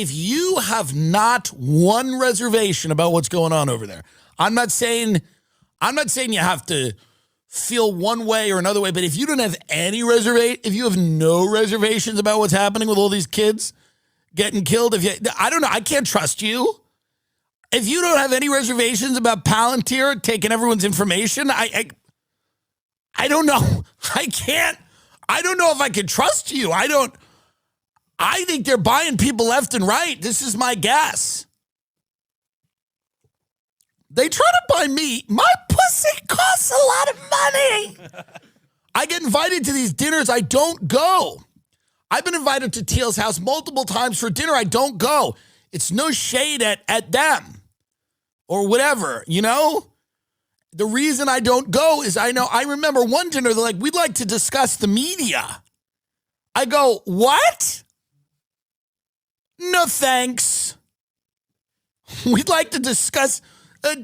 If you have not one reservation about what's going on over there, I'm not saying you have to feel one way or another way, but if you don't have any if you have no reservations about what's happening with all these kids getting killed, I don't know, I can't trust you. If you don't have any reservations about Palantir taking everyone's information, I don't know. I don't know if I can trust you. I think they're buying people left and right. This is my guess. They try to buy me. My pussy costs a lot of money. I get invited to these dinners. I don't go. I've been invited to Teal's house multiple times for dinner. I don't go. It's no shade at them or whatever, you know? The reason I don't go is I remember one dinner, they're like, we'd like to discuss the media. I go, what? No, thanks. We'd like to discuss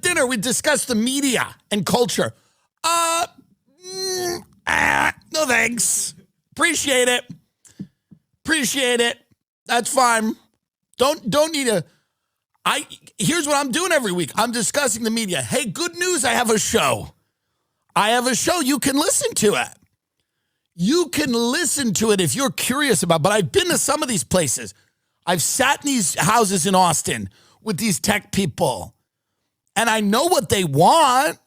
dinner. We discuss the media and culture. No, thanks. Appreciate it. That's fine. Don't need a. Here's what I'm doing every week. I'm discussing the media. Hey, good news. I have a show. You can listen to it. You can listen to it if you're curious about. But I've been to some of these places. I've sat in these houses in Austin with these tech people, and I know what they want,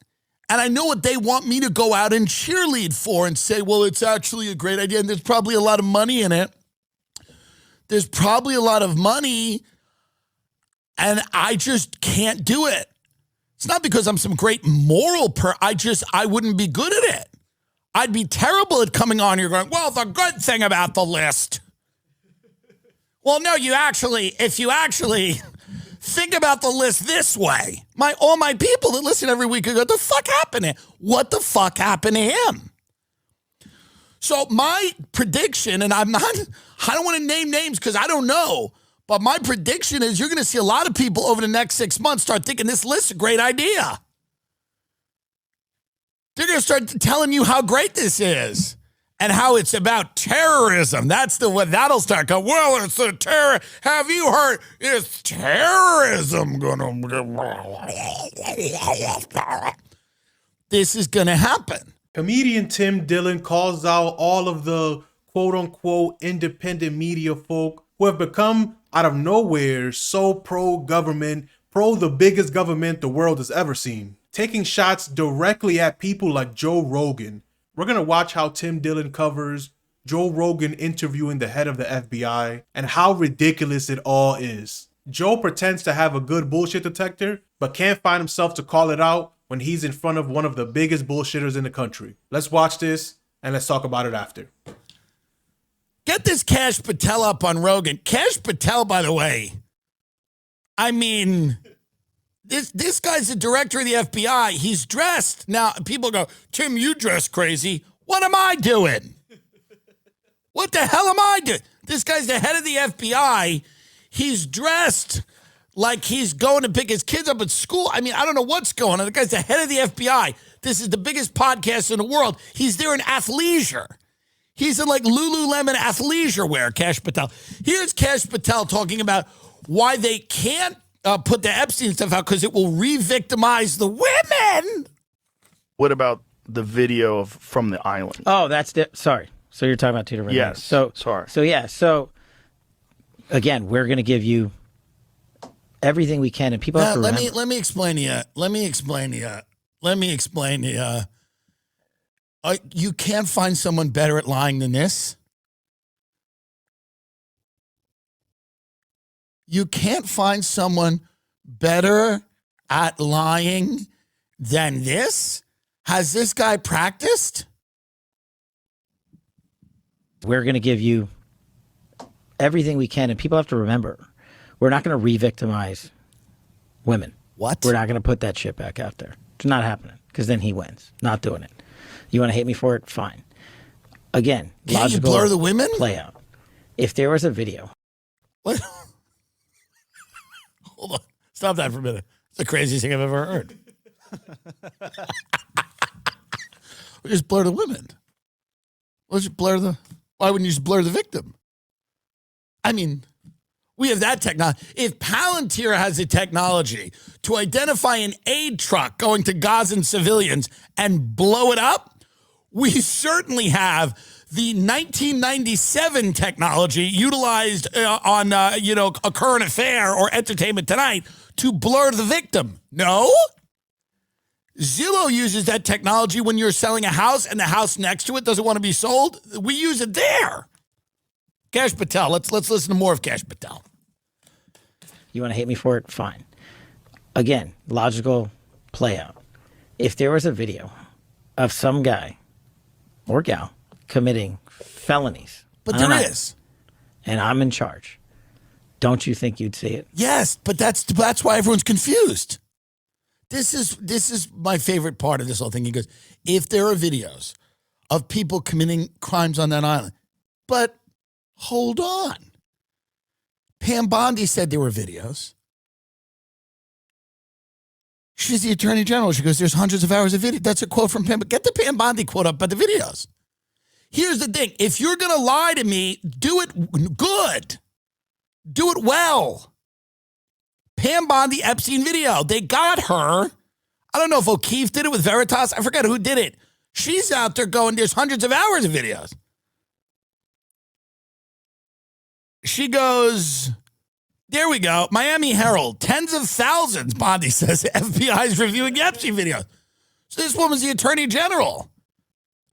and I know what they want me to go out and cheerlead for and say, well, it's actually a great idea, and there's probably a lot of money in it. There's probably a lot of money, and I just can't do it. It's not because I'm some great moral I wouldn't be good at it. I'd be terrible at coming on here going, well, the good thing about the list. Well, no, if you actually think about the list this way, all my people that listen every week go, what the fuck happened to him? What the fuck happened to him? So my prediction, and I don't want to name names because I don't know, but my prediction is you're going to see a lot of people over the next 6 months start thinking this list's a great idea. They're going to start telling you how great this is. And how it's about terrorism. That's that'll start going, well, it's a terror. Have you heard? Is terrorism going to... This is going to happen. Comedian Tim Dillon calls out all of the quote-unquote independent media folk who have become, out of nowhere, so pro-government, pro the biggest government the world has ever seen, taking shots directly at people like Joe Rogan. We're going to watch how Tim Dillon covers Joe Rogan interviewing the head of the FBI and how ridiculous it all is. Joe pretends to have a good bullshit detector, but can't find himself to call it out when he's in front of one of the biggest bullshitters in the country. Let's watch this and let's talk about it after. Get this Kash Patel up on Rogan. Kash Patel, by the way, I mean... This guy's the director of the FBI. He's dressed. Now, people go, Tim, you dress crazy. What am I doing? What the hell am I doing? This guy's the head of the FBI. He's dressed like he's going to pick his kids up at school. I mean, I don't know what's going on. The guy's the head of the FBI. This is the biggest podcast in the world. He's there in athleisure. He's in like Lululemon athleisure wear, Kash Patel. Here's Kash Patel talking about why they can't put the Epstein stuff out because it will re-victimize the women. What about the video from the island? Oh, sorry. So you're talking about two different things. So sorry. So again, we're going to give you everything we can, and people have to remember. Let me explain to you. You can't find someone better at lying than this. You can't find someone better at lying than this? Has this guy practiced? We're going to give you everything we can, and people have to remember, we're not going to re-victimize women. What? We're not going to put that shit back out there. It's not happening, because then he wins. Not doing it. You want to hate me for it? Fine. Again, can't you blur the women? Play out. If there was a video. What? Hold on. Stop that for a minute. It's the craziest thing I've ever heard. We just blur the women. Let's just blur the... Why wouldn't you just blur the victim? I mean, We have that technology. If Palantir has the technology to identify an aid truck going to Gazan civilians and blow it up, we certainly have the 1997 technology utilized on, A Current Affair or Entertainment Tonight to blur the victim. No? Zillow uses that technology when you're selling a house and the house next to it doesn't want to be sold. We use it there. Cash Patel. Let's listen to more of Cash Patel. You want to hate me for it? Fine. Again, logical play out. If there was a video of some guy or gal committing felonies, But there is. and I'm in charge, don't you think you'd see it? Yes, but that's why everyone's confused. This is my favorite part of this whole thing. He goes, if there are videos of people committing crimes on that island, but hold on. Pam Bondi said there were videos. She's the Attorney General. She goes, there's hundreds of hours of video. That's a quote from Pam. Get the Pam Bondi quote up about the videos. Here's the thing. If you're going to lie to me, do it good. Do it well. Pam Bondi Epstein video. They got her. I don't know if O'Keefe did it with Veritas. I forget who did it. She's out there going, there's hundreds of hours of videos. She goes, there we go. Miami Herald, tens of thousands, Bondi says. FBI's reviewing Epstein videos. So this woman's the Attorney General.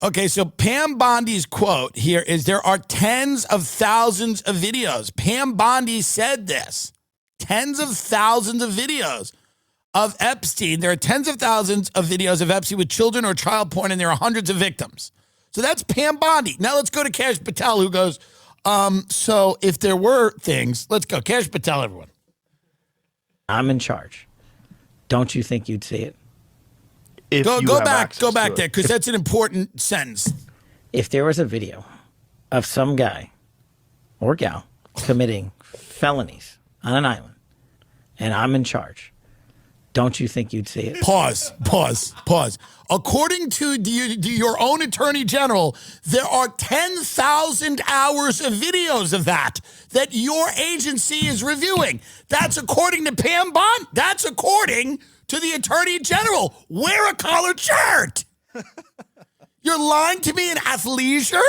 Okay, so Pam Bondi's quote here is there are tens of thousands of videos. Pam Bondi said this. Tens of thousands of videos of Epstein. There are tens of thousands of videos of Epstein with children or child porn, and there are hundreds of victims. So that's Pam Bondi. Now let's go to Cash Patel, who goes, so if there were things, let's go. Cash Patel, everyone. I'm in charge. Don't you think you'd see it? If you Go have back access to it. there, because that's an important sentence. If there was a video of some guy or gal committing felonies on an island, and I'm in charge, don't you think you'd see it? Pause. According to your own Attorney General, there are 10,000 hours of videos of that your agency is reviewing. That's according to Pam Bond. That's according to the Attorney General. Wear a collared shirt. You're lying to me in athleisure?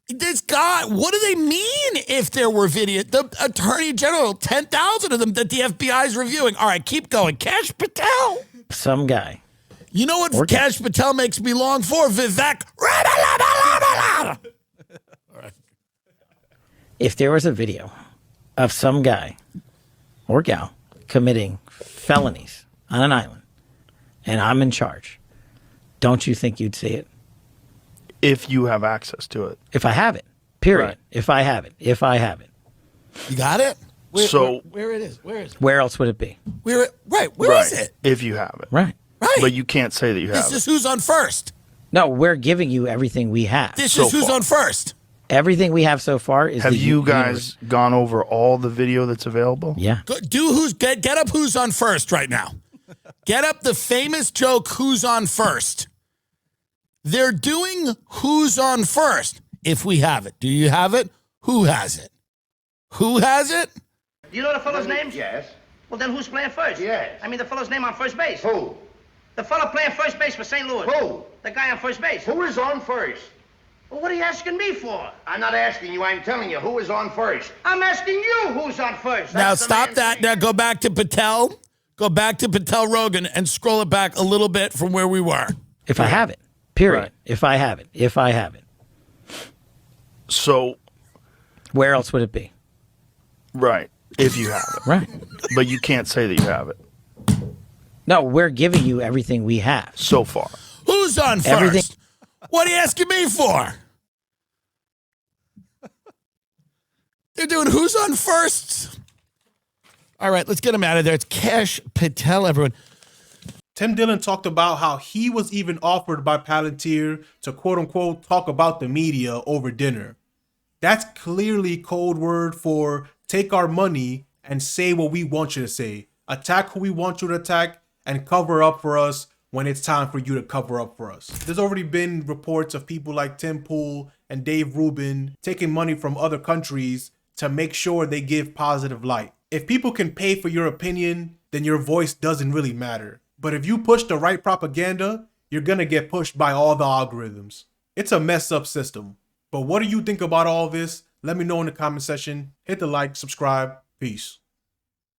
This guy, what do they mean if there were video? The Attorney General, 10,000 of them that the FBI is reviewing. All right, keep going. Cash Patel. Some guy. You know what Cash Patel makes me long for? Vivek. If there was a video of some guy or gal committing felonies on an island, and I'm in charge, don't you think you'd see it? If you have access to it. If I have it, period. Right. If I have it. You got it? Where it is? Where else would it be? Where is it? If you have it. Right. Right. But you can't say that you have This it. is who's on first. No, we're giving you everything we have. This So is who's far. on first. Everything we have so far is Have the you universe. guys gone over all the video that's available? Yeah. Get up who's on first right now. Get up the famous joke who's on first. They're doing who's on first. If we have it. Do you have it? Who has it? Who has it? Do you know the fellow's name? Yes. Well, then who's playing first? Yes. I mean the fellow's name on first base. Who? The fellow playing first base for St. Louis. Who? The guy on first base. Who is on first? Well, what are you asking me for? I'm not asking you, I'm telling you, who is on first? I'm asking you who's on first. Now That's the stop man's that. name. Now go back to Patel. Go back to Patel Rogan and scroll it back a little bit from where we were. If I have it. Period. Right. If I have it. So, Where else would it be? right. If you have it. Right. But you can't say that you have it. No, we're giving you everything we have. So far. Who's on first? Everything- What are you asking me for? They're doing who's on first? All right, let's get him out of there. It's Cash Patel, everyone. Tim Dillon talked about how he was even offered by Palantir to quote unquote talk about the media over dinner. That's clearly code word for take our money and say what we want you to say. Attack who we want you to attack and cover up for us when it's time for you to cover up for us. There's already been reports of people like Tim Pool and Dave Rubin taking money from other countries to make sure they give positive light. If people can pay for your opinion, then your voice doesn't really matter. But if you push the right propaganda, you're gonna get pushed by all the algorithms. It's a messed up system. But what do you think about all this? Let me know in the comment section. Hit the like, subscribe. Peace.